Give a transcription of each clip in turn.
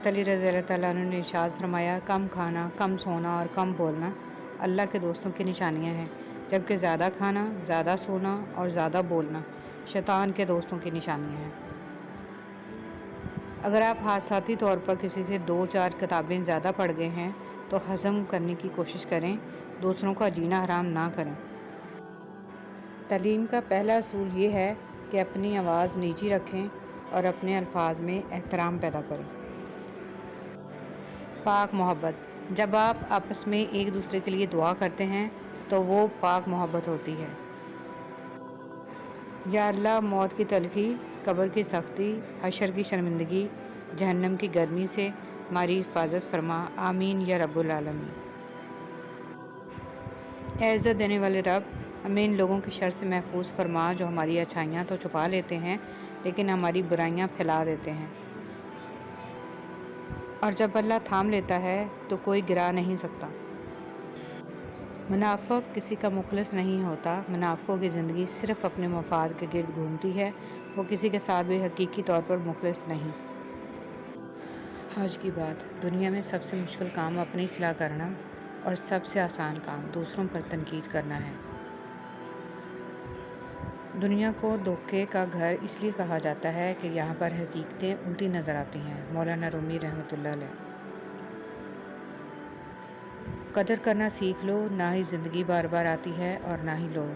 علی رضی اللہ تعالیٰ عنہ نے ارشاد فرمایا، کم کھانا، کم سونا اور کم بولنا اللہ کے دوستوں کی نشانیاں ہیں، جبکہ زیادہ کھانا، زیادہ سونا اور زیادہ بولنا شیطان کے دوستوں کی نشانیاں ہیں۔ اگر آپ حادثاتی طور پر کسی سے 2-4 کتابیں زیادہ پڑھ گئے ہیں تو ہضم کرنے کی کوشش کریں، دوسروں کا جینا حرام نہ کریں۔ تعلیم کا پہلا اصول یہ ہے کہ اپنی آواز نیچی رکھیں اور اپنے الفاظ میں احترام پیدا کریں۔ پاک محبت، جب آپ آپس میں ایک دوسرے کے لیے دعا کرتے ہیں تو وہ پاک محبت ہوتی ہے۔ یا اللہ، موت کی تلخی، قبر کی سختی، حشر کی شرمندگی، جہنم کی گرمی سے ہماری حفاظت فرما، آمین یا رب العالمین۔ اے عزت دینے والے رب، ہمیں ان لوگوں کی شر سے محفوظ فرما جو ہماری اچھائیاں تو چھپا لیتے ہیں لیکن ہماری برائیاں پھیلا دیتے ہیں، اور جب اللہ تھام لیتا ہے تو کوئی گرا نہیں سکتا۔ منافق کسی کا مخلص نہیں ہوتا، منافقوں کی زندگی صرف اپنے مفاد کے گرد گھومتی ہے، وہ کسی کے ساتھ بھی حقیقی طور پر مخلص نہیں۔ آج کی بات، دنیا میں سب سے مشکل کام اپنی اصلاح کرنا اور سب سے آسان کام دوسروں پر تنقید کرنا ہے۔ دنیا کو دھوکے کا گھر اس لیے کہا جاتا ہے کہ یہاں پر حقیقتیں الٹی نظر آتی ہیں۔ مولانا رومی رحمۃ اللہ علیہ۔ قدر کرنا سیکھ لو، نہ ہی زندگی بار بار آتی ہے اور نہ ہی لوگ۔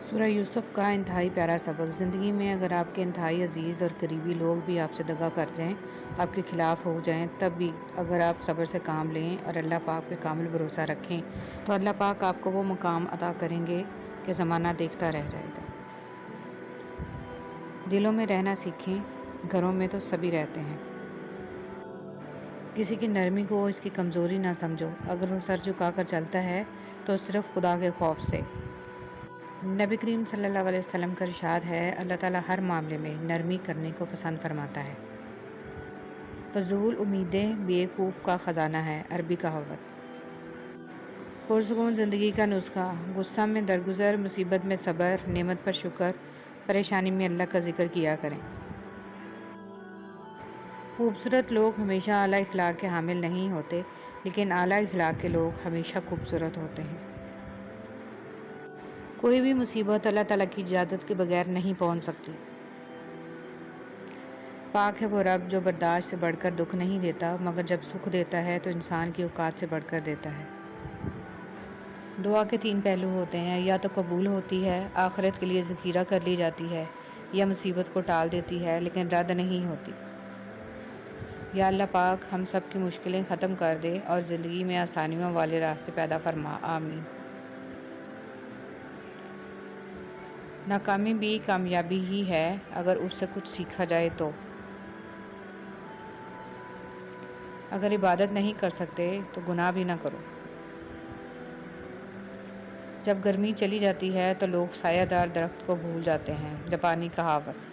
سورہ یوسف کا انتہائی پیارا سبق۔ زندگی میں اگر آپ کے انتہائی عزیز اور قریبی لوگ بھی آپ سے دغا کر جائیں، آپ کے خلاف ہو جائیں، تب بھی اگر آپ صبر سے کام لیں اور اللہ پاک پہ کامل بھروسہ رکھیں تو اللہ پاک آپ کو وہ مقام عطا کریں گے کہ زمانہ دیکھتا رہ جائے گا۔ دلوں میں رہنا سیکھیں، گھروں میں تو سبھی رہتے ہیں۔ کسی کی نرمی کو اس کی کمزوری نہ سمجھو، اگر وہ سر جھکا کر چلتا ہے تو صرف خدا کے خوف سے۔ نبی کریم صلی اللہ علیہ وسلم کا ارشاد ہے، اللہ تعالیٰ ہر معاملے میں نرمی کرنے کو پسند فرماتا ہے۔ فضول امیدیں بیوقوف کا خزانہ ہے، عربی کہاوت۔ پرسکون زندگی کا نسخہ، غصہ میں درگزر، مصیبت میں صبر، نعمت پر شکر، پریشانی میں اللہ کا ذکر کیا کریں۔ خوبصورت لوگ ہمیشہ اعلیٰ اخلاق کے حامل نہیں ہوتے، لیکن اعلیٰ اخلاق کے لوگ ہمیشہ خوبصورت ہوتے ہیں۔ کوئی بھی مصیبت اللہ تعالیٰ کی اجازت کے بغیر نہیں پہنچ سکتی۔ پاک ہے وہ رب جو برداشت سے بڑھ کر دکھ نہیں دیتا، مگر جب سکھ دیتا ہے تو انسان کی اوقات سے بڑھ کر دیتا ہے۔ دعا کے 3 پہلو ہوتے ہیں، یا تو قبول ہوتی ہے، آخرت کے لیے ذخیرہ کر لی جاتی ہے، یا مصیبت کو ٹال دیتی ہے لیکن رد نہیں ہوتی۔ یا اللہ پاک ہم سب کی مشکلیں ختم کر دے اور زندگی میں آسانیوں والے راستے پیدا فرما، آمین۔ ناکامی بھی کامیابی ہی ہے اگر اس سے کچھ سیکھا جائے تو۔ اگر عبادت نہیں کر سکتے تو گناہ بھی نہ کرو۔ جب گرمی چلی جاتی ہے تو لوگ سایہ دار درخت کو بھول جاتے ہیں، جاپانی کہاوت۔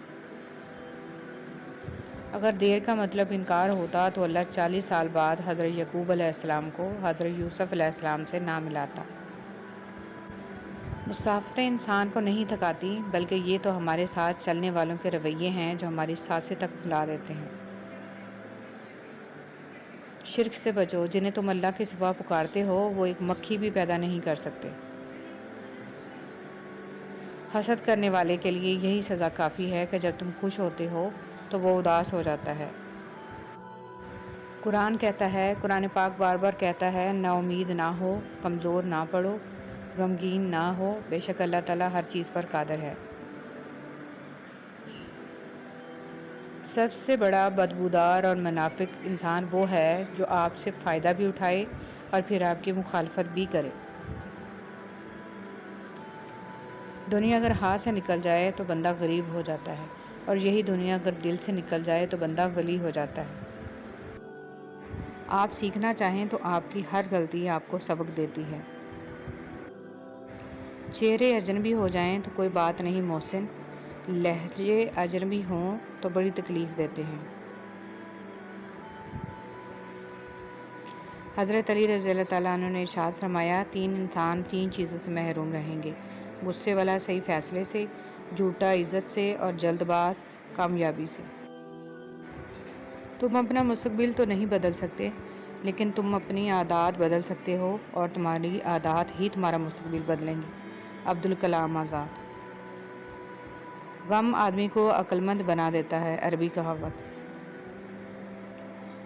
اگر دیر کا مطلب انکار ہوتا تو اللہ 40 سال بعد حضرت یعقوب علیہ السلام کو حضرت یوسف علیہ السلام سے نہ ملاتا۔ مسافتیں انسان کو نہیں تھکاتی، بلکہ یہ تو ہمارے ساتھ چلنے والوں کے رویے ہیں جو ہماری سانسیں تک بھلا دیتے ہیں۔ شرک سے بچو، جنہیں تم اللہ کے سوا پکارتے ہو وہ ایک مکھی بھی پیدا نہیں کر سکتے۔ حسد کرنے والے کے لیے یہی سزا کافی ہے کہ جب تم خوش ہوتے ہو تو وہ اداس ہو جاتا ہے۔ قرآن کہتا ہے، قرآن پاک بار بار کہتا ہے، نا امید نہ ہو، کمزور نہ پڑو، غمگین نہ ہو، بے شک اللہ تعالیٰ ہر چیز پر قادر ہے۔ سب سے بڑا بدبودار اور منافق انسان وہ ہے جو آپ سے فائدہ بھی اٹھائے اور پھر آپ کی مخالفت بھی کرے۔ دنیا اگر ہاتھ سے نکل جائے تو بندہ غریب ہو جاتا ہے، اور یہی دنیا اگر دل سے نکل جائے تو بندہ ولی ہو جاتا ہے۔ آپ سیکھنا چاہیں تو آپ کی ہر غلطی آپ کو سبق دیتی ہے۔ چہرے اجنبی ہو جائیں تو کوئی بات نہیں محسن، لہجے اجنبی ہوں تو بڑی تکلیف دیتے ہیں۔ حضرت علی رضی اللہ تعالیٰ عنہ نے ارشاد فرمایا، 3 انسان 3 چیزوں سے محروم رہیں گے، غصے والا صحیح فیصلے سے، جھوٹا عزت سے، اور جلد باز کامیابی سے۔ تم اپنا مستقبل تو نہیں بدل سکتے، لیکن تم اپنی عادات بدل سکتے ہو، اور تمہاری عادات ہی تمہارا مستقبل بدلیں گی۔ عبدالکلام آزاد۔ غم آدمی کو عقل مند بنا دیتا ہے، عربی کہاوت۔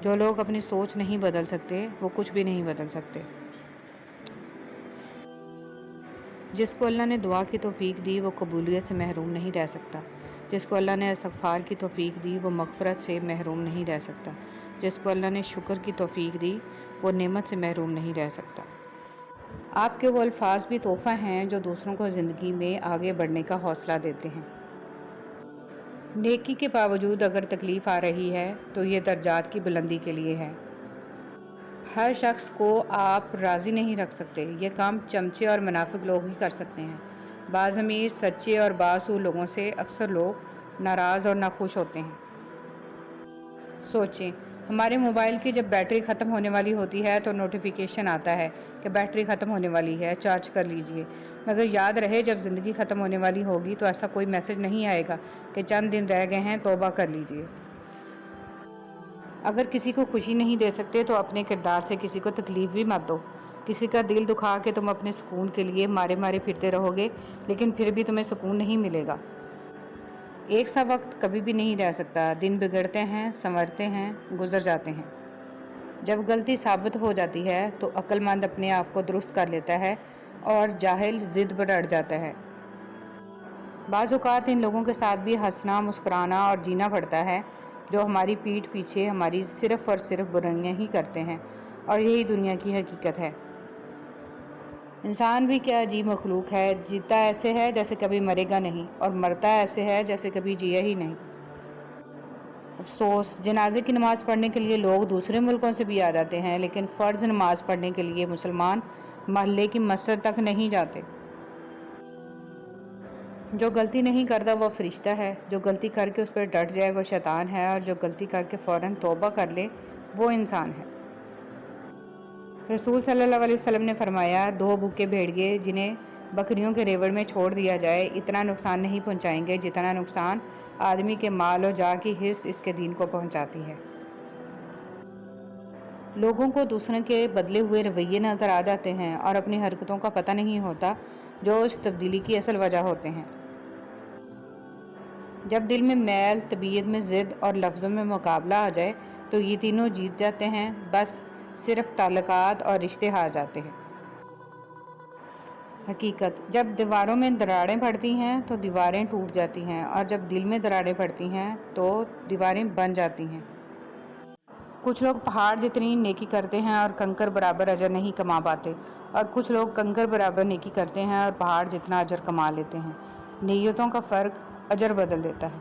جو لوگ اپنی سوچ نہیں بدل سکتے وہ کچھ بھی نہیں بدل سکتے۔ جس کو اللہ نے دعا کی توفیق دی وہ قبولیت سے محروم نہیں رہ سکتا۔ جس کو اللہ نے استغفار کی توفیق دی وہ مغفرت سے محروم نہیں رہ سکتا۔ جس کو اللہ نے شکر کی توفیق دی وہ نعمت سے محروم نہیں رہ سکتا۔ آپ کے وہ الفاظ بھی تحفہ ہیں جو دوسروں کو زندگی میں آگے بڑھنے کا حوصلہ دیتے ہیں۔ نیکی کے باوجود اگر تکلیف آ رہی ہے تو یہ درجات کی بلندی کے لیے ہے۔ ہر شخص کو آپ راضی نہیں رکھ سکتے، یہ کام چمچے اور منافق لوگ ہی کر سکتے ہیں۔ بعض امیر، سچے اور بااصول لوگوں سے اکثر لوگ ناراض اور ناخوش ہوتے ہیں۔ سوچیں، ہمارے موبائل کی جب بیٹری ختم ہونے والی ہوتی ہے تو نوٹیفیکیشن آتا ہے کہ بیٹری ختم ہونے والی ہے، چارج کر لیجئے۔ مگر یاد رہے جب زندگی ختم ہونے والی ہوگی تو ایسا کوئی میسج نہیں آئے گا کہ چند دن رہ گئے ہیں، توبہ کر لیجئے۔ اگر کسی کو خوشی نہیں دے سکتے تو اپنے کردار سے کسی کو تکلیف بھی مت دو۔ کسی کا دل دکھا کے تم اپنے سکون کے لیے مارے مارے پھرتے رہو گے، لیکن پھر بھی تمہیں سکون نہیں ملے گا۔ ایک سا وقت کبھی بھی نہیں رہ سکتا، دن بگڑتے ہیں، سنورتے ہیں، گزر جاتے ہیں۔ جب غلطی ثابت ہو جاتی ہے تو عقل مند اپنے آپ کو درست کر لیتا ہے اور جاہل ضد پر اڑ جاتا ہے۔ بعض اوقات ان لوگوں کے ساتھ بھی ہنسنا، مسکرانا اور جینا پڑتا ہے جو ہماری پیٹھ پیچھے ہماری صرف اور صرف برائیاں ہی کرتے ہیں، اور یہی دنیا کی حقیقت ہے۔ انسان بھی کیا عجیب مخلوق ہے، جیتا ایسے ہے جیسے کبھی مرے گا نہیں، اور مرتا ایسے ہے جیسے کبھی جیا ہی نہیں۔ افسوس، جنازے کی نماز پڑھنے کے لیے لوگ دوسرے ملکوں سے بھی آ جاتے ہیں، لیکن فرض نماز پڑھنے کے لیے مسلمان محلے کی مسجد تک نہیں جاتے۔ جو غلطی نہیں کرتا وہ فرشتہ ہے، جو غلطی کر کے اس پر ڈٹ جائے وہ شیطان ہے، اور جو غلطی کر کے فوراً توبہ کر لے وہ انسان ہے۔ رسول صلی اللہ علیہ وسلم نے فرمایا، 2 بھوکے بھیڑیے جنہیں بکریوں کے ریوڑ میں چھوڑ دیا جائے اتنا نقصان نہیں پہنچائیں گے جتنا نقصان آدمی کے مال و جاہ کی حرص اس کے دین کو پہنچاتی ہے۔ لوگوں کو دوسروں کے بدلے ہوئے رویے نظر آ جاتے ہیں اور اپنی حرکتوں کا پتہ نہیں ہوتا جو اس تبدیلی کی اصل وجہ ہوتے ہیں۔ جب دل میں میل، طبیعت میں ضد اور لفظوں میں مقابلہ آ جائے تو یہ تینوں جیت جاتے ہیں، بس صرف تعلقات اور رشتے ہار جاتے ہیں۔ حقیقت، جب دیواروں میں دراڑیں پڑتی ہیں تو دیواریں ٹوٹ جاتی ہیں، اور جب دل میں دراڑیں پڑتی ہیں تو دیواریں بن جاتی ہیں۔ کچھ لوگ پہاڑ جتنی نیکی کرتے ہیں اور کنکر برابر اجر نہیں کما پاتے، اور کچھ لوگ کنکر برابر نیکی کرتے ہیں اور پہاڑ جتنا اجر کما لیتے ہیں۔ نیتوں کا فرق اجر بدل دیتا ہے۔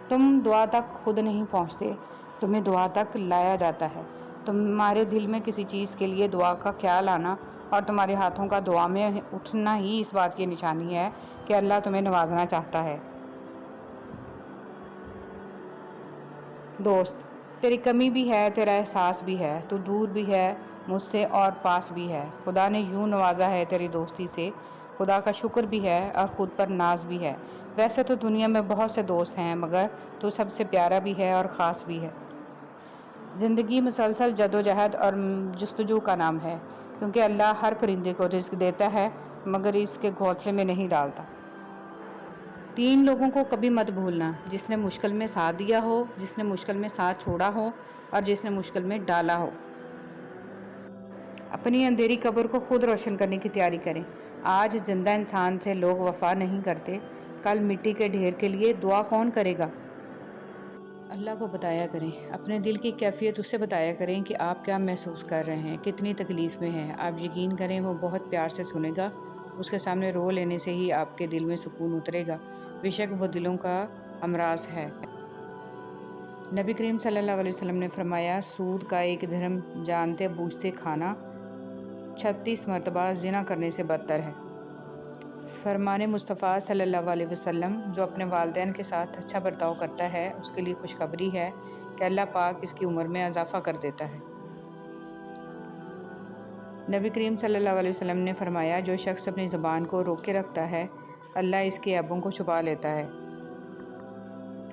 تم دعا تک خود نہیں پہنچتے، تمہیں دعا تک لایا جاتا ہے۔ تمہارے دل میں کسی چیز کے لیے دعا کا خیال آنا اور تمہارے ہاتھوں کا دعا میں اٹھنا ہی اس بات کی نشانی ہے کہ اللہ تمہیں نوازنا چاہتا ہے۔ دوست، تیری کمی بھی ہے، تیرا احساس بھی ہے، تو دور بھی ہے مجھ سے اور پاس بھی ہے۔ خدا نے یوں نوازا ہے تیری دوستی سے، خدا کا شکر بھی ہے اور خود پر ناز بھی ہے۔ ویسے تو دنیا میں بہت سے دوست ہیں، مگر تو سب سے پیارا بھی ہے اور خاص بھی ہے۔ زندگی مسلسل جدوجہد اور جستجو کا نام ہے، کیونکہ اللہ ہر پرندے کو رزق دیتا ہے مگر اس کے گھونسلے میں نہیں ڈالتا۔ 3 لوگوں کو کبھی مت بھولنا، جس نے مشکل میں ساتھ دیا ہو، جس نے مشکل میں ساتھ چھوڑا ہو، اور جس نے مشکل میں ڈالا ہو۔ اپنی اندھیری قبر کو خود روشن کرنے کی تیاری کریں۔ آج زندہ انسان سے لوگ وفا نہیں کرتے، کل مٹی کے ڈھیر کے لیے دعا کون کرے گا؟ اللہ کو بتایا کریں، اپنے دل کی کیفیت اسے بتایا کریں کہ آپ کیا محسوس کر رہے ہیں، کتنی تکلیف میں ہیں۔ آپ یقین کریں وہ بہت پیار سے سنے گا۔ اس کے سامنے رو لینے سے ہی آپ کے دل میں سکون اترے گا، بے شک وہ دلوں کا امراض ہے۔ نبی کریم صلی اللہ علیہ وسلم نے فرمایا، سود کا 1 درہم جانتے بوجھتے کھانا 36 مرتبہ زنا کرنے سے بدتر ہے۔ فرمان مصطفیٰ صلی اللہ علیہ وسلم، جو اپنے والدین کے ساتھ اچھا برتاؤ کرتا ہے اس کے لیے خوشخبری ہے کہ اللہ پاک اس کی عمر میں اضافہ کر دیتا ہے۔ نبی کریم صلی اللہ علیہ وسلم نے فرمایا، جو شخص اپنی زبان کو روکے رکھتا ہے اللہ اس کے عیبوں کو چھپا لیتا ہے۔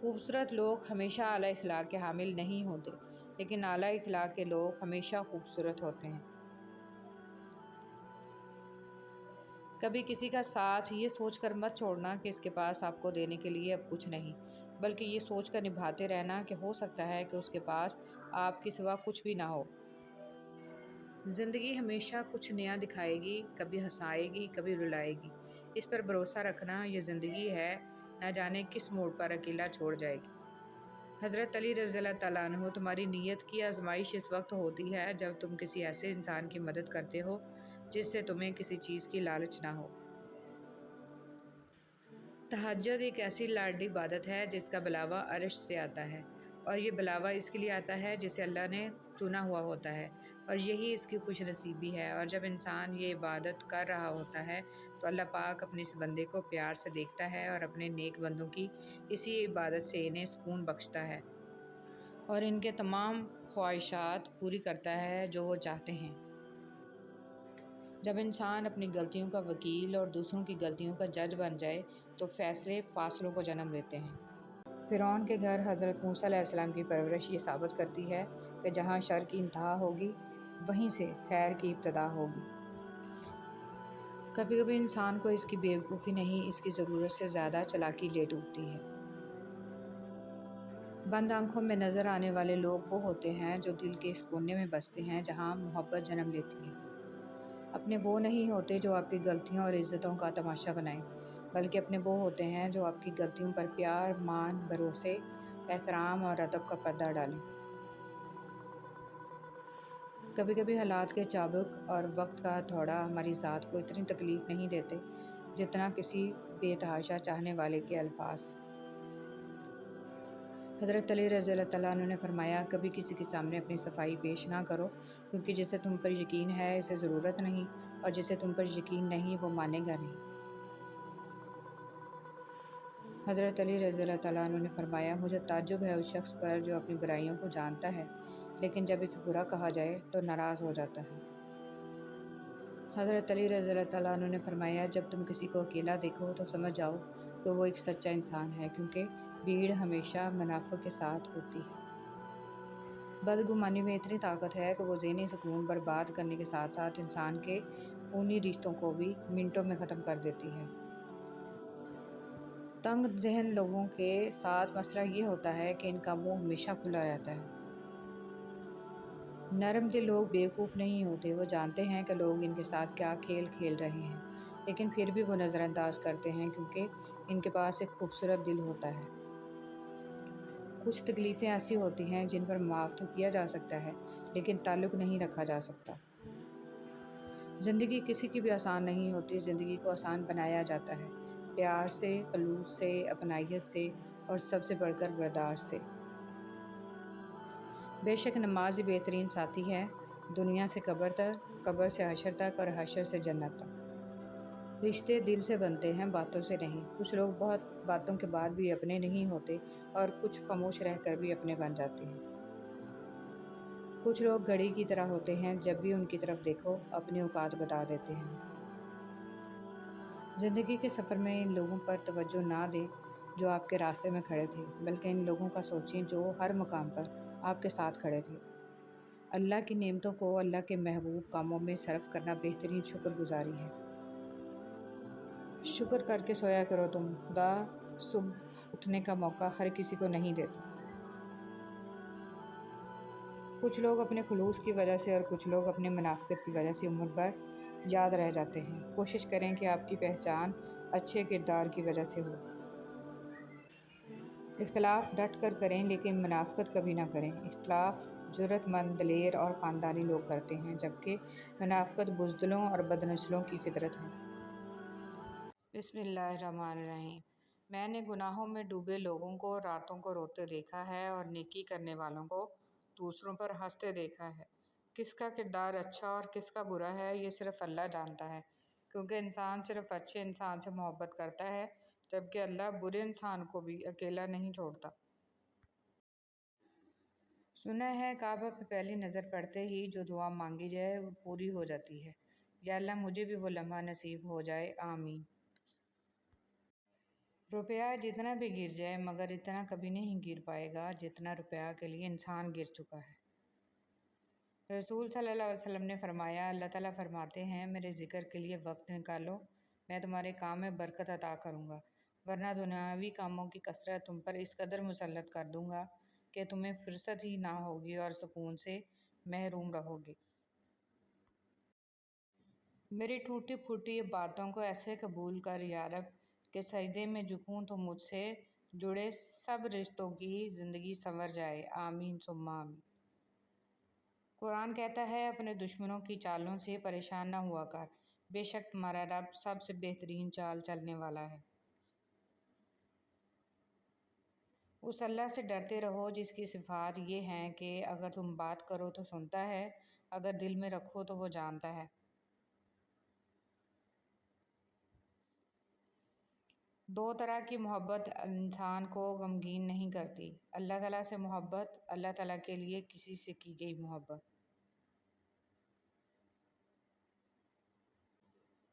خوبصورت لوگ ہمیشہ اعلیٰ اخلاق کے حامل نہیں ہوتے، لیکن اعلیٰ اخلاق کے لوگ ہمیشہ خوبصورت ہوتے ہیں۔ کبھی کسی کا ساتھ یہ سوچ کر مت چھوڑنا کہ اس کے پاس آپ کو دینے کے لیے اب کچھ نہیں، بلکہ یہ سوچ کر نبھاتے رہنا کہ ہو سکتا ہے کہ اس کے پاس آپ کے سوا کچھ بھی نہ ہو۔ زندگی ہمیشہ کچھ نیا دکھائے گی، کبھی ہنسائے گی، کبھی رلائے گی۔ اس پر بھروسہ رکھنا، یہ زندگی ہے، نہ جانے کس موڑ پر اکیلا چھوڑ جائے گی۔ حضرت علی رضی اللہ تعالیٰ عنہ: تمہاری نیت کی آزمائش اس وقت ہوتی ہے جب تم کسی ایسے انسان کی مدد کرتے ہو جس سے تمہیں کسی چیز کی لالچ نہ ہو۔ تہجد ایک ایسی لاڈلی عبادت ہے جس کا بلاوا عرش سے آتا ہے، اور یہ بلاوا اس کے لیے آتا ہے جسے اللہ نے چنا ہوا ہوتا ہے، اور یہی اس کی خوش نصیبی ہے۔ اور جب انسان یہ عبادت کر رہا ہوتا ہے تو اللہ پاک اپنے اس بندے کو پیار سے دیکھتا ہے اور اپنے نیک بندوں کی اسی عبادت سے انہیں سکون بخشتا ہے اور ان کے تمام خواہشات پوری کرتا ہے جو وہ چاہتے ہیں۔ جب انسان اپنی غلطیوں کا وکیل اور دوسروں کی غلطیوں کا جج بن جائے تو فیصلے فاصلوں کو جنم لیتے ہیں۔ فرعون کے گھر حضرت موسیٰ علیہ السلام کی پرورش یہ ثابت کرتی ہے کہ جہاں شر کی انتہا ہوگی وہیں سے خیر کی ابتدا ہوگی۔ کبھی کبھی انسان کو اس کی بیوقوفی نہیں، اس کی ضرورت سے زیادہ چالاکی لے ڈوبتی ہے۔ بند آنکھوں میں نظر آنے والے لوگ وہ ہوتے ہیں جو دل کے اس کونے میں بستے ہیں جہاں محبت جنم لیتی ہے۔ اپنے وہ نہیں ہوتے جو آپ کی غلطیوں اور عزتوں کا تماشا بنائیں، بلکہ اپنے وہ ہوتے ہیں جو آپ کی غلطیوں پر پیار، مان، بھروسے، احترام اور ادب کا پردہ ڈالیں۔ کبھی کبھی حالات کے چابک اور وقت کا ہتھوڑا ہماری ذات کو اتنی تکلیف نہیں دیتے جتنا کسی بے تحاشا چاہنے والے کے الفاظ۔ حضرت علی رضی اللہ تعالیٰ عنہ نے فرمایا: کبھی کسی کے سامنے اپنی صفائی پیش نہ کرو، کیونکہ جسے تم پر یقین ہے اسے ضرورت نہیں، اور جسے تم پر یقین نہیں وہ مانے گا نہیں۔ حضرت علی رضی اللہ تعالیٰ عنہ نے فرمایا: مجھے تعجب ہے اس شخص پر جو اپنی برائیوں کو جانتا ہے لیکن جب اسے برا کہا جائے تو ناراض ہو جاتا ہے۔ حضرت علی رضی اللہ تعالیٰ عنہ نے فرمایا: جب تم کسی کو اکیلا دیکھو تو سمجھ جاؤ کہ وہ ایک سچا انسان ہے، کیونکہ بھیڑ ہمیشہ منافق کے ساتھ ہوتی ہے۔ بدگمانی میں اتنی طاقت ہے کہ وہ ذہنی سکون برباد کرنے کے ساتھ ساتھ انسان کے خونی رشتوں کو بھی منٹوں میں ختم کر دیتی ہے۔ تنگ ذہن لوگوں کے ساتھ مسئلہ یہ ہوتا ہے کہ ان کا منہ ہمیشہ کھلا رہتا ہے۔ نرم دل لوگ بیوقوف نہیں ہوتے، وہ جانتے ہیں کہ لوگ ان کے ساتھ کیا کھیل کھیل رہے ہیں، لیکن پھر بھی وہ نظر انداز کرتے ہیں کیونکہ ان کے پاس ایک خوبصورت دل ہوتا ہے۔ کچھ تکلیفیں ایسی ہوتی ہیں جن پر معاف تو کیا جا سکتا ہے لیکن تعلق نہیں رکھا جا سکتا۔ زندگی کسی کی بھی آسان نہیں ہوتی، زندگی کو آسان بنایا جاتا ہے پیار سے، خلوص سے، اپنائیت سے، اور سب سے بڑھ کر برداشت سے۔ بے شک نماز ہی بہترین ساتھی ہے، دنیا سے قبر تک، قبر سے حشر تک، اور حشر سے جنت تک۔ رشتے دل سے بنتے ہیں، باتوں سے نہیں۔ کچھ لوگ بہت باتوں کے بعد بھی اپنے نہیں ہوتے اور کچھ خاموش رہ کر بھی اپنے بن جاتے ہیں۔ کچھ لوگ گھڑی کی طرح ہوتے ہیں، جب بھی ان کی طرف دیکھو اپنی اوقات بتا دیتے ہیں۔ زندگی کے سفر میں ان لوگوں پر توجہ نہ دیں جو آپ کے راستے میں کھڑے تھے، بلکہ ان لوگوں کا سوچیں جو ہر مقام پر آپ کے ساتھ کھڑے تھے۔ اللہ کی نعمتوں کو اللہ کے محبوب کاموں میں صرف کرنا بہترین شکر گزاری ہے۔ شکر کر کے سویا کرو تم، خدا صبح اٹھنے کا موقع ہر کسی کو نہیں دیتا۔ کچھ لوگ اپنے خلوص کی وجہ سے اور کچھ لوگ اپنے منافقت کی وجہ سے عمر بھر یاد رہ جاتے ہیں۔ کوشش کریں کہ آپ کی پہچان اچھے کردار کی وجہ سے ہو۔ اختلاف ڈٹ کر کریں لیکن منافقت کبھی نہ کریں۔ اختلاف جرأت مند، دلیر اور خاندانی لوگ کرتے ہیں، جبکہ منافقت بزدلوں اور بدنسلوں کی فطرت ہے۔ بسم اللہ الرحمن الرحیم۔ میں نے گناہوں میں ڈوبے لوگوں کو راتوں کو روتے دیکھا ہے اور نیکی کرنے والوں کو دوسروں پر ہنستے دیکھا ہے۔ کس کا کردار اچھا اور کس کا برا ہے یہ صرف اللہ جانتا ہے، کیونکہ انسان صرف اچھے انسان سے محبت کرتا ہے، جبکہ اللہ برے انسان کو بھی اکیلا نہیں چھوڑتا۔ سنا ہے کعبہ پہ پہلی نظر پڑتے ہی جو دعا مانگی جائے وہ پوری ہو جاتی ہے۔ یا اللہ مجھے بھی وہ لمحہ نصیب ہو جائے، آمین۔ روپیہ جتنا بھی گر جائے مگر اتنا کبھی نہیں گر پائے گا جتنا روپیہ کے لیے انسان گر چکا ہے۔ رسول صلی اللہ علیہ وسلم نے فرمایا، اللہ تعالیٰ فرماتے ہیں میرے ذکر کے لیے وقت نکالو، میں تمہارے کام میں برکت عطا کروں گا، ورنہ دنیاوی کاموں کی کثرت تم پر اس قدر مسلط کر دوں گا کہ تمہیں فرصت ہی نہ ہوگی اور سکون سے محروم رہو گے۔ میری ٹوٹی پھوٹی باتوں کو ایسے قبول کر یا رب کہ سجدے میں جھکوں تو مجھ سے جڑے سب رشتوں کی زندگی سنور جائے، آمین ثم آمین۔ قرآن کہتا ہے اپنے دشمنوں کی چالوں سے پریشان نہ ہوا کر، بے شک تمہارا رب سب سے بہترین چال چلنے والا ہے۔ اس اللہ سے ڈرتے رہو جس کی صفات یہ ہیں کہ اگر تم بات کرو تو سنتا ہے، اگر دل میں رکھو تو وہ جانتا ہے۔ دو طرح کی محبت انسان کو غمگین نہیں کرتی، اللہ تعالیٰ سے محبت، اللہ تعالیٰ کے لیے کسی سے کی گئی محبت۔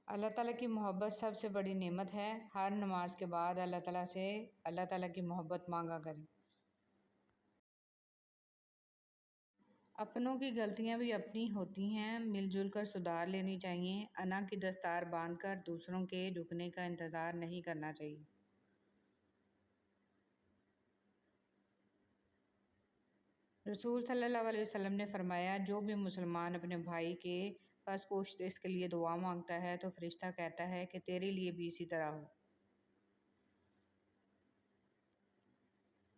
اللہ تعالیٰ کی محبت سب سے بڑی نعمت ہے۔ ہر نماز کے بعد اللہ تعالیٰ سے اللہ تعالیٰ کی محبت مانگا کریں۔ اپنوں کی غلطیاں بھی اپنی ہوتی ہیں، مل جل کر سدھار لینی چاہیے، انا کی دستار باندھ کر دوسروں کے جھکنے کا انتظار نہیں کرنا چاہیے۔ رسول صلی اللہ علیہ وسلم نے فرمایا، جو بھی مسلمان اپنے بھائی کے پس پشت اس کے لیے دعا مانگتا ہے تو فرشتہ کہتا ہے کہ تیرے لیے بھی اسی طرح ہو۔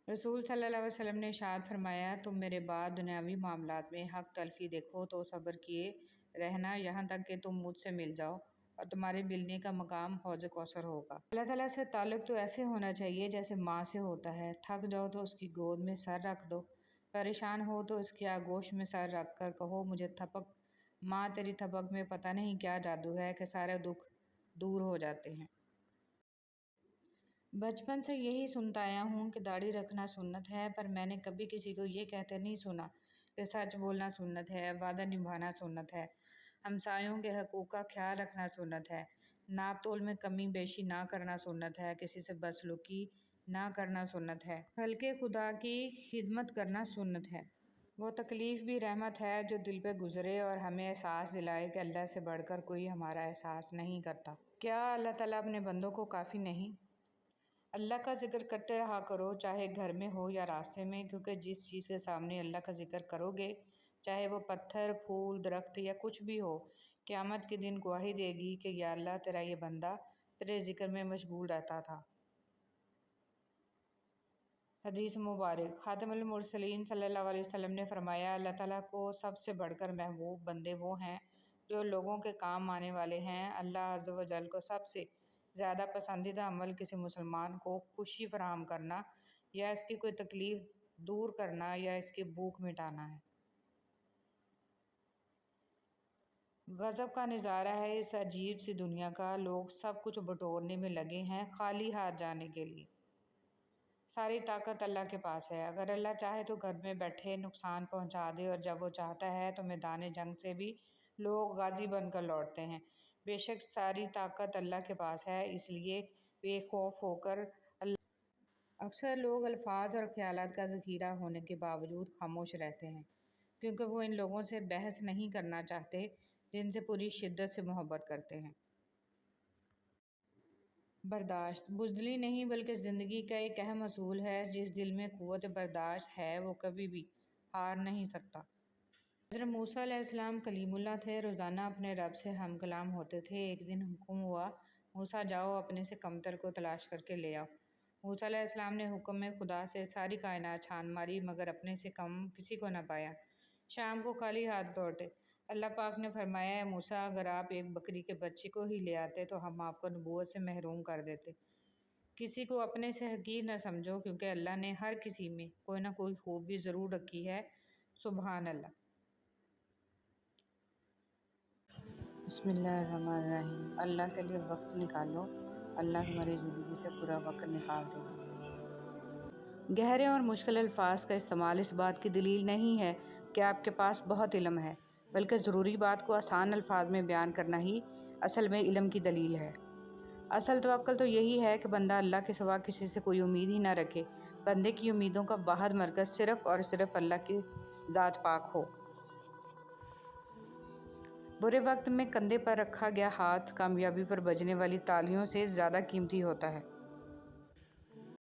رسول صلی اللہ علیہ وسلم نے ارشاد فرمایا، تم میرے بعد دنیاوی معاملات میں حق تلفی دیکھو تو صبر کیے رہنا یہاں تک کہ تم مجھ سے مل جاؤ اور تمہارے ملنے کا مقام حوض کوثر ہوگا۔ اللہ تعالیٰ سے تعلق تو ایسے ہونا چاہیے جیسے ماں سے ہوتا ہے، تھک جاؤ تو اس کی گود میں سر رکھ دو، پریشان ہو تو اس کی آغوش میں سر رکھ کر کہو مجھے تھپک، ماں تیری تھپک میں پتہ نہیں کیا جادو ہے کہ سارے دکھ دور ہو جاتے ہیں۔ بچپن سے یہی سنتا آیا ہوں کہ داڑھی رکھنا سنت ہے، پر میں نے کبھی کسی کو یہ کہتے نہیں سنا کہ سچ بولنا سنت ہے، وعدہ نبھانا سنت ہے، ہمسایوں کے حقوق کا خیال رکھنا سنت ہے، ناپ تول میں کمی بیشی نہ کرنا سنت ہے، کسی سے بدسلوکی نہ کرنا سنت ہے، خلق خدا کی خدمت کرنا سنت ہے۔ وہ تکلیف بھی رحمت ہے جو دل پہ گزرے اور ہمیں احساس دلائے کہ اللہ سے بڑھ کر کوئی ہمارا احساس نہیں کرتا۔ کیا اللہ تعالیٰ اپنے بندوں کو کافی نہیں؟ اللہ کا ذکر کرتے رہا کرو، چاہے گھر میں ہو یا راستے میں، کیونکہ جس چیز کے سامنے اللہ کا ذکر کرو گے، چاہے وہ پتھر، پھول، درخت یا کچھ بھی ہو، قیامت کے دن گواہی دے گی کہ یا اللہ تیرا یہ بندہ تیرے ذکر میں مشغول رہتا تھا۔ حدیث مبارک۔ خاتم المرسلین صلی اللہ علیہ وسلم نے فرمایا، اللہ تعالیٰ کو سب سے بڑھ کر محبوب بندے وہ ہیں جو لوگوں کے کام آنے والے ہیں۔ اللہ عز و جل کو سب سے زیادہ پسندیدہ عمل کسی مسلمان کو خوشی فراہم کرنا یا اس کی کوئی تکلیف دور کرنا یا اس کی بھوک مٹانا ہے۔ غضب کا نظارہ ہے اس عجیب سی دنیا کا، لوگ سب کچھ بٹورنے میں لگے ہیں خالی ہاتھ جانے کے لیے۔ ساری طاقت اللہ کے پاس ہے، اگر اللہ چاہے تو گھر میں بیٹھے نقصان پہنچا دے، اور جب وہ چاہتا ہے تو میدان جنگ سے بھی لوگ غازی بن کر لوٹتے ہیں۔ بے شک ساری طاقت اللہ کے پاس ہے، اس لیے بے خوف ہو کر اللہ۔ اکثر لوگ الفاظ اور خیالات کا ذخیرہ ہونے کے باوجود خاموش رہتے ہیں، کیونکہ وہ ان لوگوں سے بحث نہیں کرنا چاہتے جن سے پوری شدت سے محبت کرتے ہیں۔ برداشت بزدلی نہیں بلکہ زندگی کا ایک اہم اصول ہے، جس دل میں قوت برداشت ہے وہ کبھی بھی ہار نہیں سکتا۔ حضرت موسیٰ علیہ السلام کلیم اللہ تھے، روزانہ اپنے رب سے ہم کلام ہوتے تھے۔ ایک دن حکم ہوا، موسیٰ جاؤ اپنے سے کمتر کو تلاش کر کے لے آؤ۔ موسیٰ علیہ السلام نے حکم میں خدا سے ساری کائنات چھان ماری مگر اپنے سے کم کسی کو نہ پایا۔ شام کو خالی ہاتھ لوٹے۔ اللہ پاک نے فرمایا، اے موسیٰ، اگر آپ ایک بکری کے بچے کو ہی لے آتے تو ہم آپ کو نبوت سے محروم کر دیتے۔ کسی کو اپنے سے حقیر نہ سمجھو، کیونکہ اللہ نے ہر کسی میں کوئی نہ کوئی خوبی ضرور رکھی ہے۔ سبحان اللہ۔ بسم اللہ الرحمن الرحیم۔ اللہ کے لیے وقت نکالو، اللہ تمہاری زندگی سے پورا وقت نکال دے گا۔ گہرے اور مشکل الفاظ کا استعمال اس بات کی دلیل نہیں ہے کہ آپ کے پاس بہت علم ہے، بلکہ ضروری بات کو آسان الفاظ میں بیان کرنا ہی اصل میں علم کی دلیل ہے۔ اصل توکل تو یہی ہے کہ بندہ اللہ کے سوا کسی سے کوئی امید ہی نہ رکھے، بندے کی امیدوں کا واحد مرکز صرف اور صرف اللہ کی ذات پاک ہو۔ برے وقت میں کندھے پر رکھا گیا ہاتھ کامیابی پر بجنے والی تالیوں سے زیادہ قیمتی ہوتا ہے۔